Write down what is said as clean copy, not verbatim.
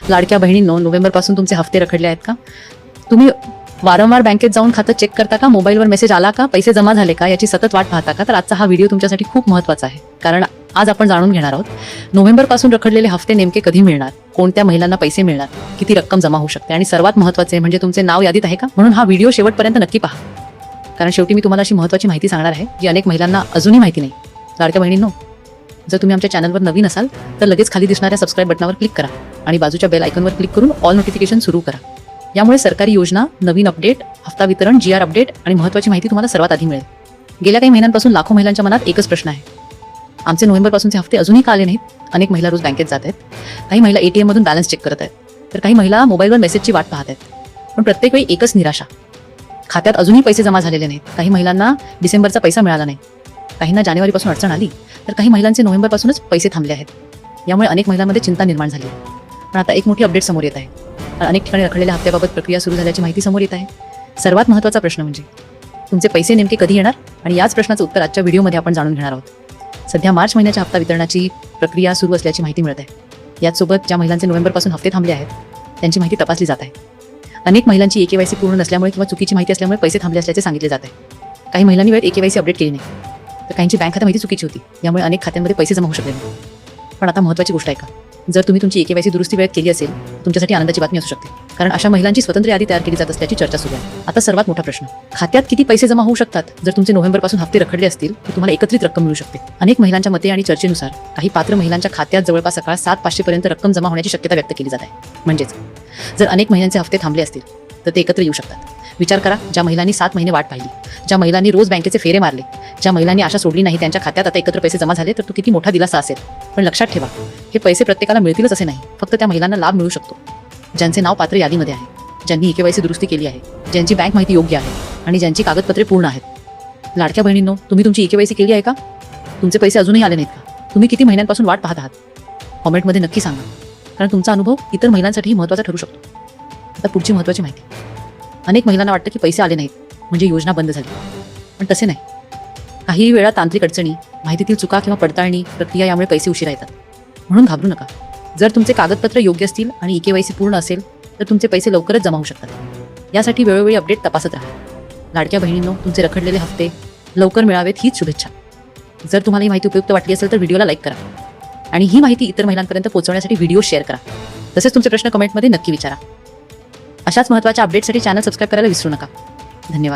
लाडक्या बहिणींनो, नोव्हेंबरपासून तुमचे हफ्ते रखडले आहेत का? तुम्ही वारंवार बँकेत जाऊन खातं चेक करता का? मोबाईलवर मेसेज आला का? पैसे जमा झाले का? याची सतत वाट पाहता का? तर आजचा हा व्हिडिओ तुमच्यासाठी खूप महत्त्वाचा आहे, कारण आज आपण जाणून घेणार आहोत नोव्हेंबरपासून रखडलेले हफ्ते नेमके कधी मिळणार, कोणत्या महिलांना पैसे मिळणार, किती रक्कम जमा होऊ शकते, आणि सर्वात महत्त्वाचे म्हणजे तुमचे नाव यादीत आहे का? म्हणून हा व्हिडिओ शेवटपर्यंत नक्की पहा, कारण शेवटी मी तुम्हाला अशी महत्त्वाची माहिती सांगणार आहे जी अनेक महिलांना अजूनही माहिती नाही. लाडक्या बहिणींनो, जर तुम्ही आमच्या चॅनलवर नवीन असाल तर लगेच खाली दिसणाऱ्या सबस्क्राईब बटनावर क्लिक करा आणि बाजूच्या बेल आयकॉनवर क्लिक करून ऑल नोटिफिकेशन सुरू करा. यामुळे सरकारी योजना, नवीन अपडेट, हफ्ता वितरण, GR अपडेट आणि महत्त्वाची माहिती तुम्हाला सर्वात आधी मिळेल. गेल्या काही महिन्यांपासून लाखो महिलांच्या मनात एकच प्रश्न आहे, आमचे नोव्हेंबरपासूनचे हफ्ते अजूनही का आले नाहीत? अनेक महिला रोज बँकेत जात आहेत, काही महिला ATM मधून बॅलन्स चेक करत आहेत, तर काही महिला मोबाईलवर मेसेजची वाट पाहत आहेत. पण प्रत्येक वेळी एकच निराशा, खात्यात अजूनही पैसे जमा झालेले नाहीत. काही महिलांना डिसेंबरचा पैसा मिळाला नाही, काहींना जानेवारीपासून अडचण आली, तर काही महिलांचे नोव्हेंबरपासूनच पैसे थांबले आहेत. यामुळे अनेक महिलांमध्ये चिंता निर्माण झाली आहे. पण आता एक मोठी अपडेट समोर येत आहे. अनेक ठिकाणी रखडलेल्या हप्त्याबाबत प्रक्रिया सुरू झाल्याची माहिती समोर येत आहे. सर्वात महत्त्वाचा प्रश्न म्हणजे तुमचे पैसे नेमके कधी येणार, आणि याच प्रश्नाचं उत्तर आजच्या व्हिडिओमध्ये आपण जाणून घेणार आहोत. सध्या मार्च महिन्याच्या हप्ता वितरणाची प्रक्रिया सुरू असल्याची माहिती मिळत आहे. याचसोबत ज्या महिलांचे नोव्हेंबरपासून हफ्ते थांबले आहेत त्यांची माहिती तपासली जात आहे. अनेक महिलांची KYC पूर्ण नसल्यामुळे किंवा चुकीची माहिती असल्यामुळे पैसे थांबले असल्याचे सांगितले जात आहे. काही महिलांनी वेळेत KYC अपडेट केली नाही, तर काहींची बँक खाता माहिती चुकीची होती, यामुळे अनेक खात्यांमध्ये पैसे जमा होऊ शकले नाही. पण आता महत्त्वाची गोष्ट आहे का, जर तुम्ही तुमची KYC दुरुस्ती वेळेत केली असेल तुमच्यासाठी आनंदाची बातमी असू शकते, कारण अशा महिलांची स्वतंत्र यादी तयार केली जात असल्याची चर्चा सुरू आहे. आता सर्वात मोठा प्रश्न, खात्यात किती पैसे जमा होऊ शकतात? जर तुमचे नोव्हेंबरपासून हफ्ते रखडले असतील तर तुम्हाला एकत्रित रक्कम मिळू शकते. अनेक महिलांच्या मते आणि चर्चेनुसार काही पात्र महिलांच्या खात्यात जवळपास सकाळ 7,500 पर्यंत रक्कम जमा होण्याची शक्यता व्यक्त केली जात आहे. म्हणजेच जर अनेक महिलांचे हफ्ते थांबले असतील तर ते एकत्र येऊ शकतात. विचार करा, ज्या महिलांनी 7 महिने वाट पाहिली, ज्या महिलांनी रोज बँकेचे फेरे मारले, ज्या महिलांनी आशा सोडली नाही, त्यांच्या खात्यात आता एकत्र पैसे जमा झाले, तर तो किती मोठा दिलासा असेल. पण लक्षात ठेवा, हे पैसे प्रत्येकाला मिळतीलच असे नाही. फक्त त्या महिलांना लाभ मिळू शकतो ज्यांचे नाव पात्र यादीमध्ये आहे, ज्यांनी KYC दुरुस्ती केली आहे, ज्यांची बँक माहिती योग्य आहे आणि ज्यांची कागदपत्रे पूर्ण आहेत. लाडक्या बहिणींनो, तुम्ही तुमची KYC केली आहे का? तुमचे पैसे अजूनही आले नाहीत का? तुम्ही किती महिन्यांपासून वाट पाहत आहात? कॉमेंटमध्ये नक्की सांगा, कारण तुमचा अनुभव इतर महिलांसाठीही महत्त्वाचा ठरू शकतो. आता पुढची महत्त्वाची माहिती, अनेक महिलांना वाटतं की पैसे आले नाहीत म्हणजे योजना बंद झाली, पण तसे नाही. काही वेळा तांत्रिक अडचणी, माहितीतील चुका किंवा पडताळणी प्रक्रिया यामुळे पैसे उशिरा येतात. म्हणून घाबरू नका. जर तुमचे कागदपत्र योग्य असतील आणि KYC पूर्ण असेल तर तुमचे पैसे लवकरच जमा होऊ शकतात. यासाठी वेळोवेळी अपडेट तपासत राहा. लाडक्या बहिणींनो, तुमचे रखडलेले हफ्ते लवकर मिळावेत हीच शुभेच्छा. जर तुम्हाला ही माहिती उपयुक्त वाटली असेल तर व्हिडिओला लाईक करा आणि ही माहिती इतर महिलांपर्यंत पोहोचवण्यासाठी व्हिडिओ शेअर करा. तसेच तुमचे प्रश्न कमेंटमध्ये नक्की विचारा. अशाच महत्त्वाच्या अपडेटसाठी चॅनल सबस्क्राईब करायला विसरू नका. धन्यवाद.